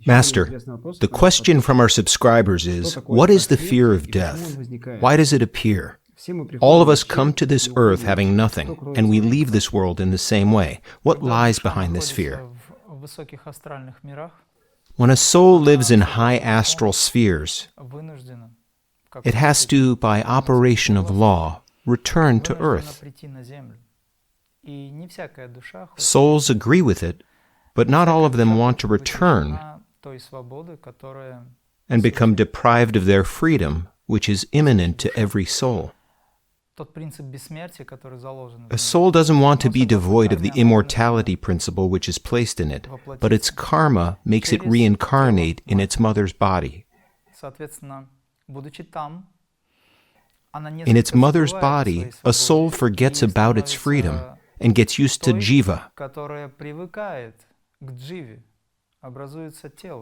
Master, the question from our subscribers is, what is the fear of death? Why does it appear? All of us come to this earth having nothing, and we leave this world in the same way. What lies behind this fear? When a soul lives in high astral spheres, it has to, by operation of law, return to earth. Souls agree with it, but not all of them want to return and become deprived of their freedom, which is immanent to every soul. A soul doesn't want to be devoid of the immortality principle which is placed in it, but its karma makes it reincarnate in its mother's body. In its mother's body, a soul forgets about its freedom and gets used to jiva.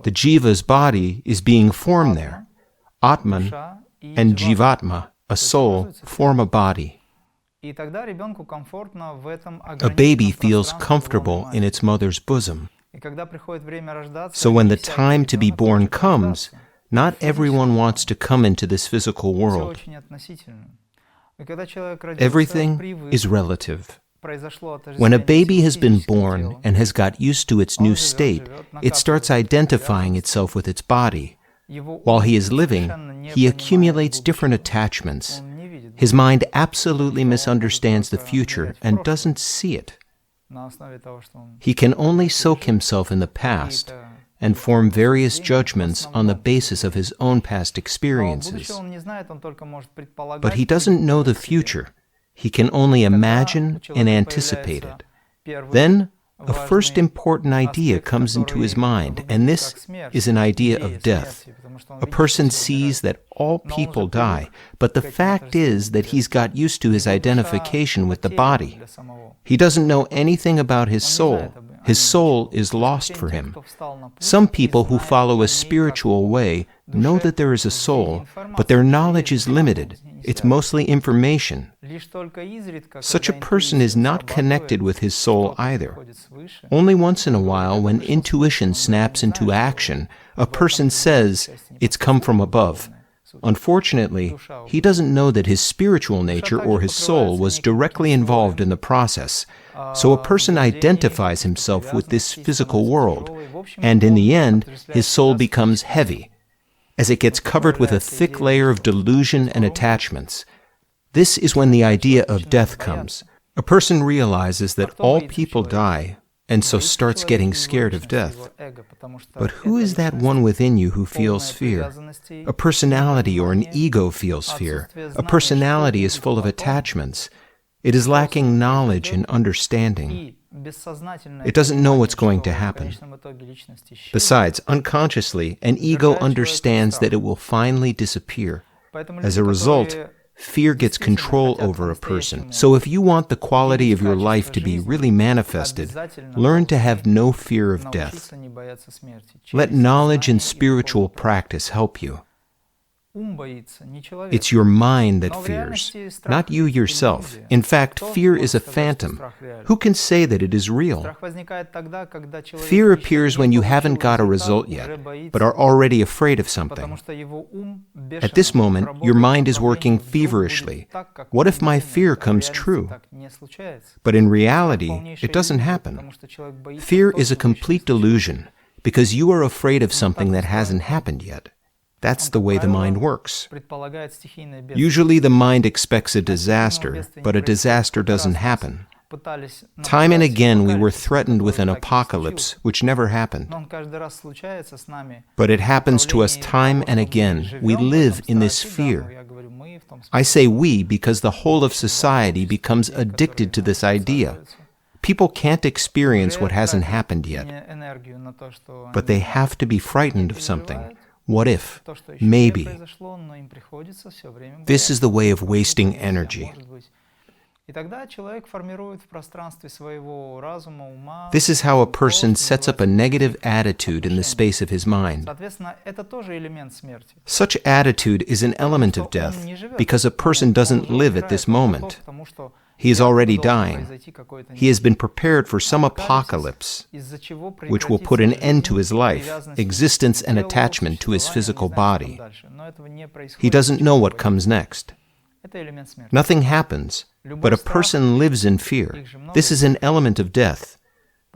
The jiva's body is being formed there. Atman and jivatma, a soul, form a body. A baby feels comfortable in its mother's bosom. So when the time to be born comes, not everyone wants to come into this physical world. Everything is relative. When a baby has been born and has got used to its new state, it starts identifying itself with its body. While he is living, he accumulates different attachments. His mind absolutely misunderstands the future and doesn't see it. He can only soak himself in the past and form various judgments on the basis of his own past experiences. But he doesn't know the future. He can only imagine and anticipate it. Then, a first important idea comes into his mind, and this is an idea of death. A person sees that all people die, but the fact is that he's got used to his identification with the body. He doesn't know anything about his soul. His soul is lost for him. Some people who follow a spiritual way know that there is a soul, but their knowledge is limited. It's mostly information. Such a person is not connected with his soul either. Only once in a while, when intuition snaps into action, a person says, "It's come from above." Unfortunately, he doesn't know that his spiritual nature or his soul was directly involved in the process. So a person identifies himself with this physical world, and in the end, his soul becomes heavy, as it gets covered with a thick layer of delusion and attachments. This is when the idea of death comes. A person realizes that all people die, and so starts getting scared of death. But who is that one within you who feels fear? A personality or an ego feels fear. A personality is full of attachments. It is lacking knowledge and understanding. It doesn't know what's going to happen. Besides, unconsciously, an ego understands that it will finally disappear. As a result, fear gets control over a person. So if you want the quality of your life to be really manifested, learn to have no fear of death. Let knowledge and spiritual practice help you. It's your mind that fears, not you yourself. In fact, fear is a phantom. Who can say that it is real? Fear appears when you haven't got a result yet, but are already afraid of something. At this moment, your mind is working feverishly. What if my fear comes true? But in reality, it doesn't happen. Fear is a complete delusion, because you are afraid of something that hasn't happened yet. That's the way the mind works. Usually the mind expects a disaster, but a disaster doesn't happen. Time and again we were threatened with an apocalypse, which never happened. But it happens to us time and again. We live in this fear. I say we because the whole of society becomes addicted to this idea. People can't experience what hasn't happened yet, but they have to be frightened of something. What if? Maybe. This is the way of wasting energy. This is how a person sets up a negative attitude in the space of his mind. Such attitude is an element of death because a person doesn't live at this moment. He is already dying. He has been prepared for some apocalypse, which will put an end to his life, existence, and attachment to his physical body. He doesn't know what comes next. Nothing happens, but a person lives in fear. This is an element of death.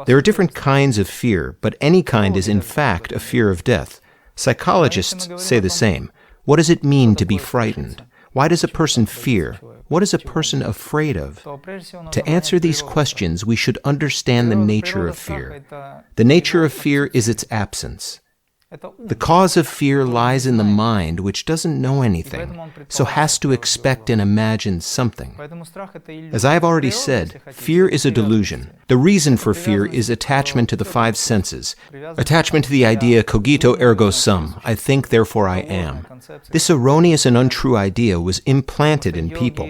There are different kinds of fear, but any kind is in fact a fear of death. Psychologists say the same. What does it mean to be frightened? Why does a person fear? What is a person afraid of? To answer these questions, we should understand the nature of fear. The nature of fear is its absence. The cause of fear lies in the mind, which doesn't know anything, so has to expect and imagine something. As I have already said, fear is a delusion. The reason for fear is attachment to the five senses, attachment to the idea cogito ergo sum, I think, therefore I am. This erroneous and untrue idea was implanted in people.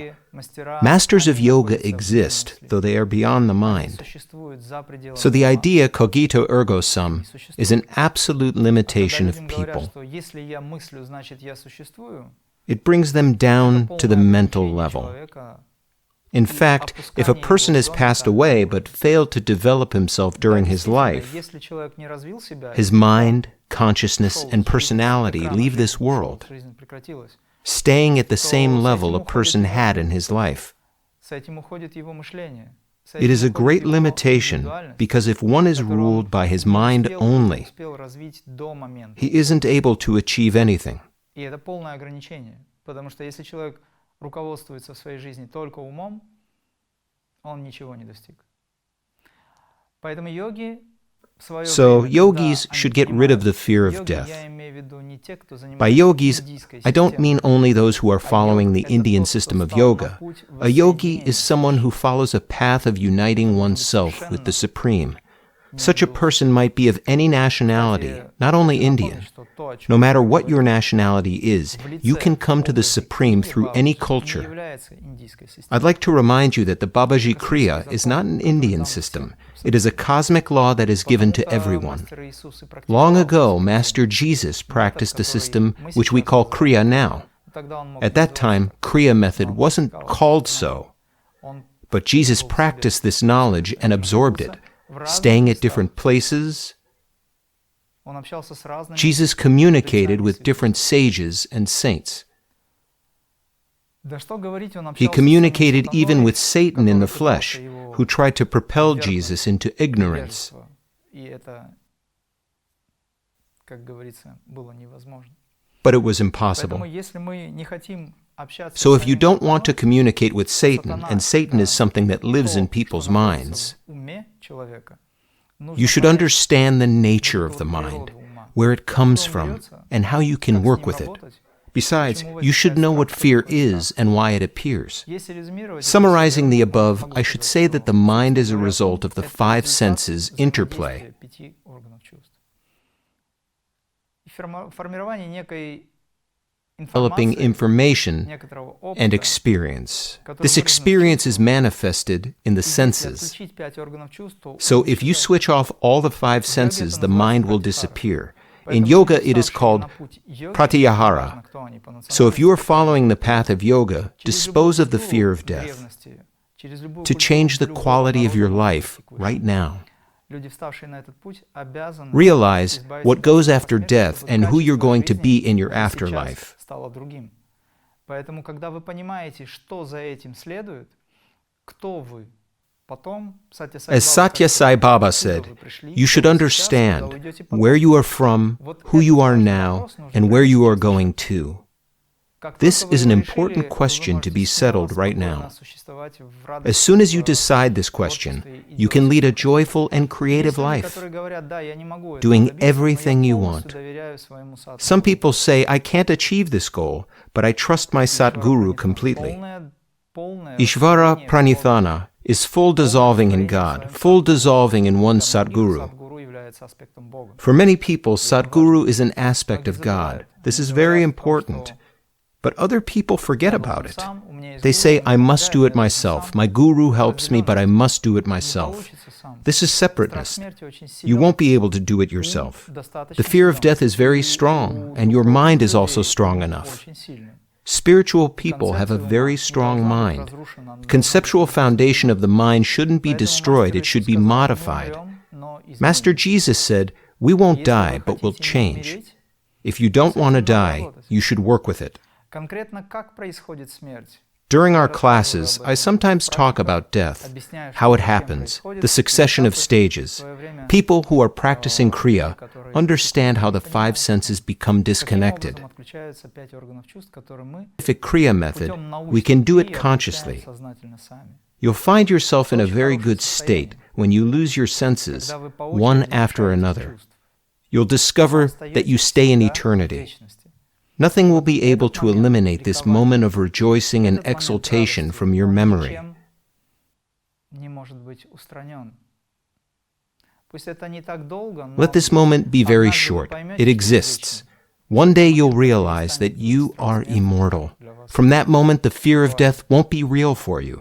Masters of yoga exist, though they are beyond the mind. So the idea cogito ergo sum is an absolute limitation of people. It brings them down to the mental level. In fact, if a person has passed away but failed to develop himself during his life, his mind, consciousness, and personality leave this world, staying at the same level a person had in his life. It is a great limitation because if one is ruled by his mind only, he isn't able to achieve anything. So, yogis should get rid of the fear of death. By yogis, I don't mean only those who are following the Indian system of yoga. A yogi is someone who follows a path of uniting oneself with the Supreme. Such a person might be of any nationality, not only Indian. No matter what your nationality is, you can come to the Supreme through any culture. I'd like to remind you that the Babaji Kriya is not an Indian system. It is a cosmic law that is given to everyone. Long ago, Master Jesus practiced a system which we call Kriya now. At that time, Kriya method wasn't called so, but Jesus practiced this knowledge and absorbed it. Staying at different places, Jesus communicated with different sages and saints. He communicated even with Satan in the flesh, who tried to propel Jesus into ignorance. But it was impossible. So if you don't want to communicate with Satan, and Satan is something that lives in people's minds, you should understand the nature of the mind, where it comes from, and how you can work with it. Besides, you should know what fear is and why it appears. Summarizing the above, I should say that the mind is a result of the five senses' interplay. Developing information and experience. This experience is manifested in the senses. So if you switch off all the five senses, the mind will disappear. In yoga, it is called pratyahara. So if you are following the path of yoga, dispose of the fear of death. To change the quality of your life right now. Realize what goes after death and who you're going to be in your afterlife. As Sathya Sai Baba said, you should understand where you are from, who you are now, and where you are going to. This is an important question to be settled right now. As soon as you decide this question, you can lead a joyful and creative life, doing everything you want. Some people say, I can't achieve this goal, but I trust my Satguru completely. Ishvara Pranithana is full dissolving in God, full dissolving in one Satguru. For many people, Satguru is an aspect of God. This is very important. But other people forget about it. They say, I must do it myself. My guru helps me, but I must do it myself. This is separateness. You won't be able to do it yourself. The fear of death is very strong, and your mind is also strong enough. Spiritual people have a very strong mind. Conceptual foundation of the mind shouldn't be destroyed, it should be modified. Master Jesus said, "We won't die, but we'll change." If you don't want to die, you should work with it. During our classes, I sometimes talk about death, how it happens, the succession of stages. People who are practicing Kriya understand how the five senses become disconnected. With the Kriya method, we can do it consciously. You'll find yourself in a very good state when you lose your senses, one after another. You'll discover that you stay in eternity. Nothing will be able to eliminate this moment of rejoicing and exultation from your memory. Let this moment be very short. It exists. One day you'll realize that you are immortal. From that moment, the fear of death won't be real for you.